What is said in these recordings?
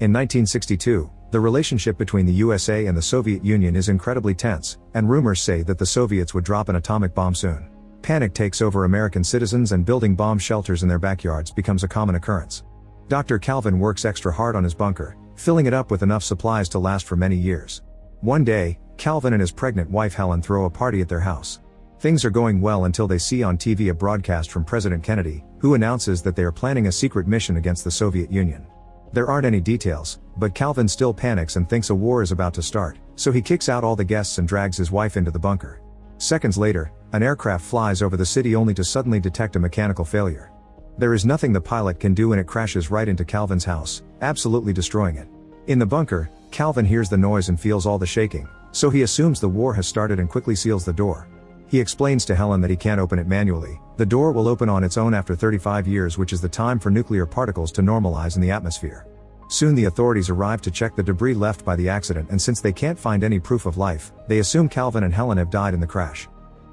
In 1962, the relationship between the USA and the Soviet Union is incredibly tense, and rumors say that the Soviets would drop an atomic bomb soon. Panic takes over American citizens and building bomb shelters in their backyards becomes a common occurrence. Dr. Calvin works extra hard on his bunker, filling it up with enough supplies to last for many years. One day, Calvin and his pregnant wife Helen throw a party at their house. Things are going well until they see on TV a broadcast from President Kennedy, who announces that they are planning a secret mission against the Soviet Union. There aren't any details, but Calvin still panics and thinks a war is about to start, so he kicks out all the guests and drags his wife into the bunker. Seconds later, an aircraft flies over the city only to suddenly detect a mechanical failure. There is nothing the pilot can do and it crashes right into Calvin's house, absolutely destroying it. In the bunker, Calvin hears the noise and feels all the shaking, so he assumes the war has started and quickly seals the door. He explains to Helen that he can't open it manually. The door will open on its own after 35 years, which is the time for nuclear particles to normalize in the atmosphere. Soon the authorities arrive to check the debris left by the accident, and since they can't find any proof of life, they assume Calvin and Helen have died in the crash.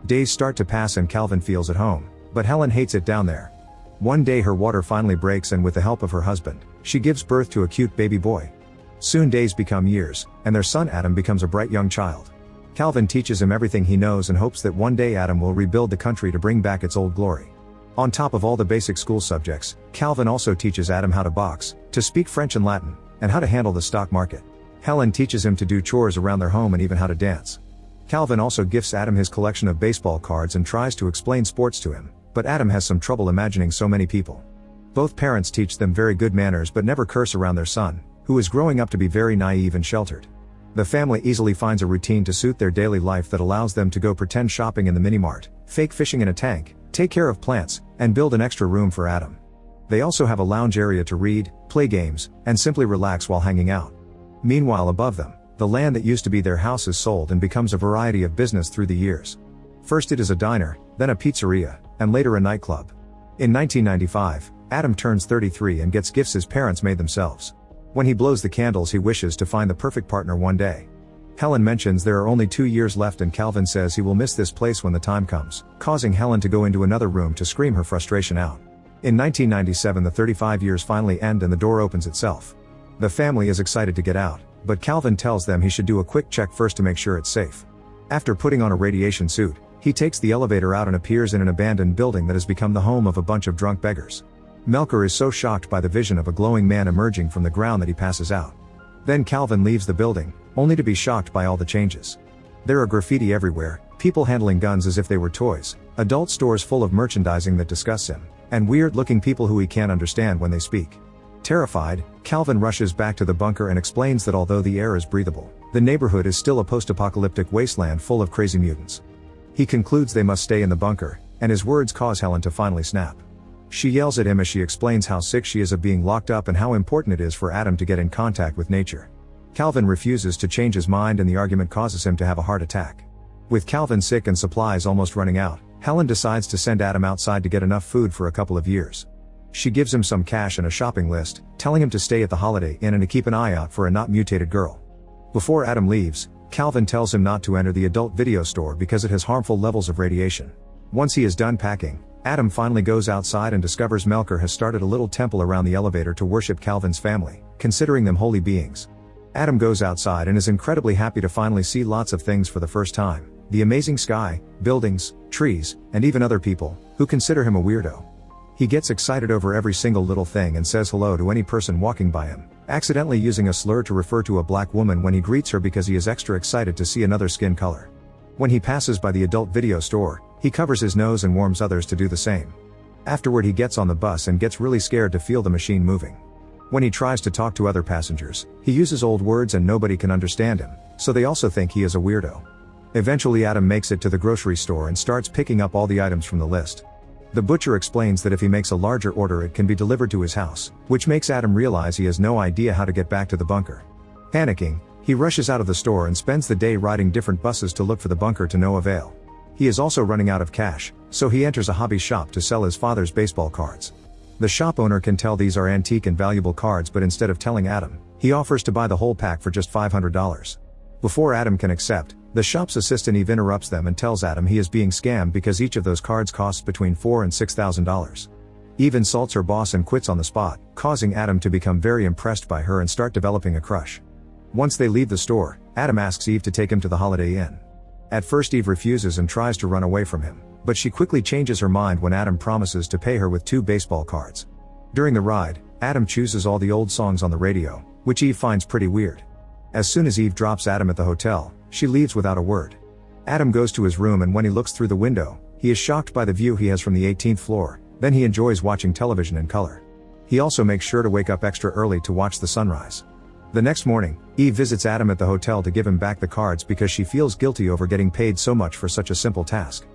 Days start to pass and Calvin feels at home, but Helen hates it down there. One day her water finally breaks and with the help of her husband, she gives birth to a cute baby boy. Soon days become years, and their son Adam becomes a bright young child. Calvin teaches him everything he knows and hopes that one day Adam will rebuild the country to bring back its old glory. On top of all the basic school subjects, Calvin also teaches Adam how to box, to speak French and Latin, and how to handle the stock market. Helen teaches him to do chores around their home and even how to dance. Calvin also gifts Adam his collection of baseball cards and tries to explain sports to him, but Adam has some trouble imagining so many people. Both parents teach them very good manners but never curse around their son, who is growing up to be very naive and sheltered. The family easily finds a routine to suit their daily life that allows them to go pretend shopping in the mini-mart, fake fishing in a tank, take care of plants, and build an extra room for Adam. They also have a lounge area to read, play games, and simply relax while hanging out. Meanwhile, above them, the land that used to be their house is sold and becomes a variety of business through the years. First it is a diner, then a pizzeria, and later a nightclub. In 1995, Adam turns 33 and gets gifts his parents made themselves. When he blows the candles, he wishes to find the perfect partner one day. Helen mentions there are only 2 years left and Calvin says he will miss this place when the time comes, causing Helen to go into another room to scream her frustration out. In 1997 the 35 years finally end and the door opens itself. The family is excited to get out, but Calvin tells them he should do a quick check first to make sure it's safe. After putting on a radiation suit, he takes the elevator out and appears in an abandoned building that has become the home of a bunch of drunk beggars. Melker is so shocked by the vision of a glowing man emerging from the ground that he passes out. Then Calvin leaves the building, only to be shocked by all the changes. There are graffiti everywhere, people handling guns as if they were toys, adult stores full of merchandising that disgusts him, and weird-looking people who he can't understand when they speak. Terrified, Calvin rushes back to the bunker and explains that although the air is breathable, the neighborhood is still a post-apocalyptic wasteland full of crazy mutants. He concludes they must stay in the bunker, and his words cause Helen to finally snap. She yells at him as she explains how sick she is of being locked up and how important it is for Adam to get in contact with nature. Calvin refuses to change his mind and the argument causes him to have a heart attack. With Calvin sick and supplies almost running out, Helen decides to send Adam outside to get enough food for a couple of years. She gives him some cash and a shopping list, telling him to stay at the Holiday Inn and to keep an eye out for a not mutated girl. Before Adam leaves, Calvin tells him not to enter the adult video store because it has harmful levels of radiation. Once he is done packing, Adam finally goes outside and discovers Melker has started a little temple around the elevator to worship Calvin's family, considering them holy beings. Adam goes outside and is incredibly happy to finally see lots of things for the first time, the amazing sky, buildings, trees, and even other people, who consider him a weirdo. He gets excited over every single little thing and says hello to any person walking by him, accidentally using a slur to refer to a black woman when he greets her because he is extra excited to see another skin color. When he passes by the adult video store, he covers his nose and warns others to do the same. Afterward he gets on the bus and gets really scared to feel the machine moving. When he tries to talk to other passengers, he uses old words and nobody can understand him, so they also think he is a weirdo. Eventually Adam makes it to the grocery store and starts picking up all the items from the list. The butcher explains that if he makes a larger order it can be delivered to his house, which makes Adam realize he has no idea how to get back to the bunker. Panicking, he rushes out of the store and spends the day riding different buses to look for the bunker to no avail. He is also running out of cash, so he enters a hobby shop to sell his father's baseball cards. The shop owner can tell these are antique and valuable cards, but instead of telling Adam, he offers to buy the whole pack for just $500. Before Adam can accept, the shop's assistant Eve interrupts them and tells Adam he is being scammed because each of those cards costs between $4,000 and $6,000. Eve insults her boss and quits on the spot, causing Adam to become very impressed by her and start developing a crush. Once they leave the store, Adam asks Eve to take him to the Holiday Inn. At first Eve refuses and tries to run away from him, but she quickly changes her mind when Adam promises to pay her with 2 baseball cards. During the ride, Adam chooses all the old songs on the radio, which Eve finds pretty weird. As soon as Eve drops Adam at the hotel, she leaves without a word. Adam goes to his room and when he looks through the window, he is shocked by the view he has from the 18th floor, then he enjoys watching television in color. He also makes sure to wake up extra early to watch the sunrise. The next morning, Eve visits Adam at the hotel to give him back the cards because she feels guilty over getting paid so much for such a simple task.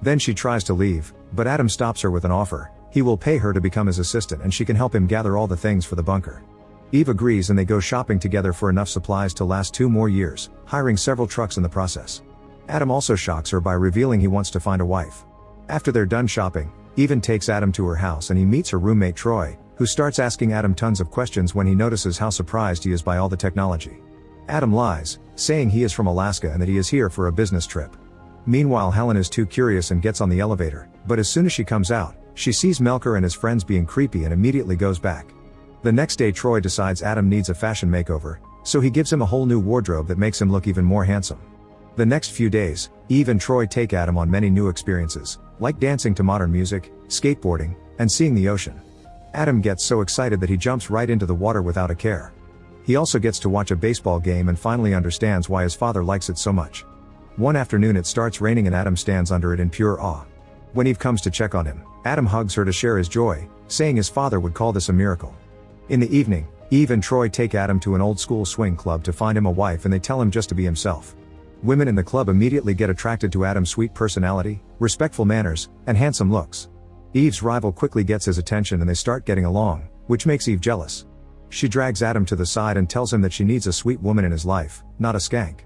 Then she tries to leave, but Adam stops her with an offer. He will pay her to become his assistant and she can help him gather all the things for the bunker. Eve agrees and they go shopping together for enough supplies to last 2 more years, hiring several trucks in the process. Adam also shocks her by revealing he wants to find a wife. After they're done shopping, Eve takes Adam to her house and he meets her roommate Troy, who starts asking Adam tons of questions when he notices how surprised he is by all the technology. Adam lies, saying he is from Alaska and that he is here for a business trip. Meanwhile Helen is too curious and gets on the elevator, but as soon as she comes out, she sees Melker and his friends being creepy and immediately goes back. The next day Troy decides Adam needs a fashion makeover, so he gives him a whole new wardrobe that makes him look even more handsome. The next few days, Eve and Troy take Adam on many new experiences, like dancing to modern music, skateboarding, and seeing the ocean. Adam gets so excited that he jumps right into the water without a care. He also gets to watch a baseball game and finally understands why his father likes it so much. One afternoon it starts raining and Adam stands under it in pure awe. When Eve comes to check on him, Adam hugs her to share his joy, saying his father would call this a miracle. In the evening, Eve and Troy take Adam to an old school swing club to find him a wife and they tell him just to be himself. Women in the club immediately get attracted to Adam's sweet personality, respectful manners, and handsome looks. Eve's rival quickly gets his attention and they start getting along, which makes Eve jealous. She drags Adam to the side and tells him that she needs a sweet woman in his life, not a skank.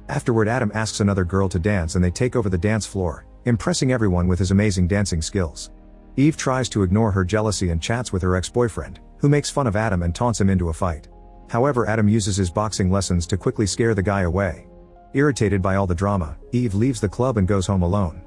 Afterward Adam asks another girl to dance and they take over the dance floor, impressing everyone with his amazing dancing skills. Eve tries to ignore her jealousy and chats with her ex-boyfriend, who makes fun of Adam and taunts him into a fight. However, Adam uses his boxing lessons to quickly scare the guy away. Irritated by all the drama, Eve leaves the club and goes home alone.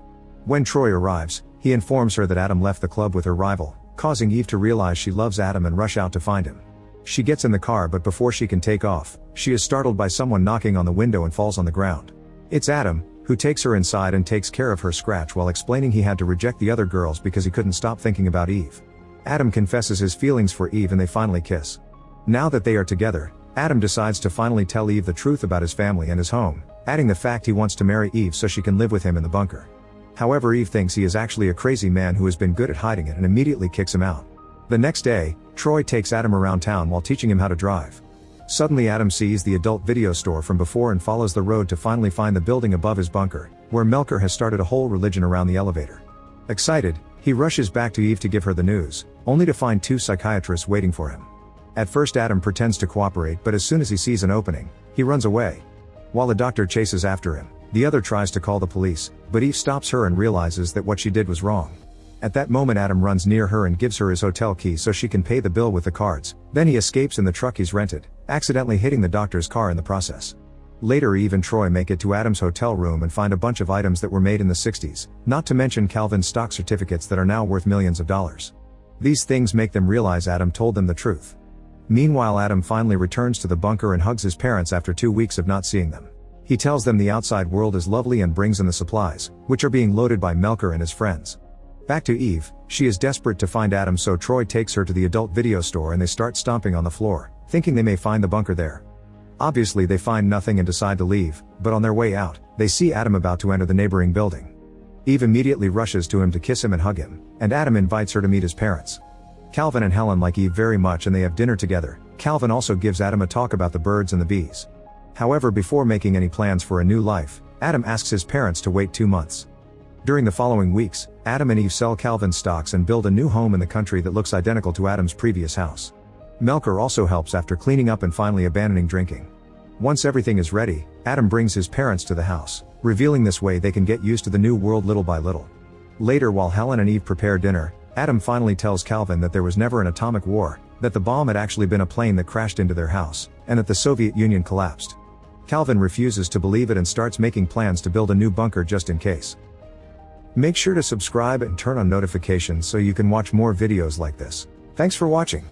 When Troy arrives, he informs her that Adam left the club with her rival, causing Eve to realize she loves Adam and rush out to find him. She gets in the car but before she can take off, she is startled by someone knocking on the window and falls on the ground. It's Adam, who takes her inside and takes care of her scratch while explaining he had to reject the other girls because he couldn't stop thinking about Eve. Adam confesses his feelings for Eve and they finally kiss. Now that they are together, Adam decides to finally tell Eve the truth about his family and his home, adding the fact he wants to marry Eve so she can live with him in the bunker. However, Eve thinks he is actually a crazy man who has been good at hiding it and immediately kicks him out. The next day, Troy takes Adam around town while teaching him how to drive. Suddenly Adam sees the adult video store from before and follows the road to finally find the building above his bunker, where Melker has started a whole religion around the elevator. Excited, he rushes back to Eve to give her the news, only to find 2 psychiatrists waiting for him. At first Adam pretends to cooperate but as soon as he sees an opening, he runs away. While the doctor chases after him, the other tries to call the police, but Eve stops her and realizes that what she did was wrong. At that moment Adam runs near her and gives her his hotel key so she can pay the bill with the cards, then he escapes in the truck he's rented, accidentally hitting the doctor's car in the process. Later Eve and Troy make it to Adam's hotel room and find a bunch of items that were made in the 60s, not to mention Calvin's stock certificates that are now worth millions of dollars. These things make them realize Adam told them the truth. Meanwhile Adam finally returns to the bunker and hugs his parents after 2 weeks of not seeing them. He tells them the outside world is lovely and brings in the supplies, which are being loaded by Melker and his friends. Back to Eve, she is desperate to find Adam so Troy takes her to the adult video store and they start stomping on the floor, thinking they may find the bunker there. Obviously they find nothing and decide to leave, but on their way out, they see Adam about to enter the neighboring building. Eve immediately rushes to him to kiss him and hug him, and Adam invites her to meet his parents. Calvin and Helen like Eve very much and they have dinner together. Calvin also gives Adam a talk about the birds and the bees. However, before making any plans for a new life, Adam asks his parents to wait 2 months. During the following weeks, Adam and Eve sell Calvin's stocks and build a new home in the country that looks identical to Adam's previous house. Melker also helps after cleaning up and finally abandoning drinking. Once everything is ready, Adam brings his parents to the house, revealing this way they can get used to the new world little by little. Later, while Helen and Eve prepare dinner, Adam finally tells Calvin that there was never an atomic war, that the bomb had actually been a plane that crashed into their house, and that the Soviet Union collapsed. Calvin refuses to believe it and starts making plans to build a new bunker just in case. Make sure to subscribe and turn on notifications so you can watch more videos like this. Thanks for watching.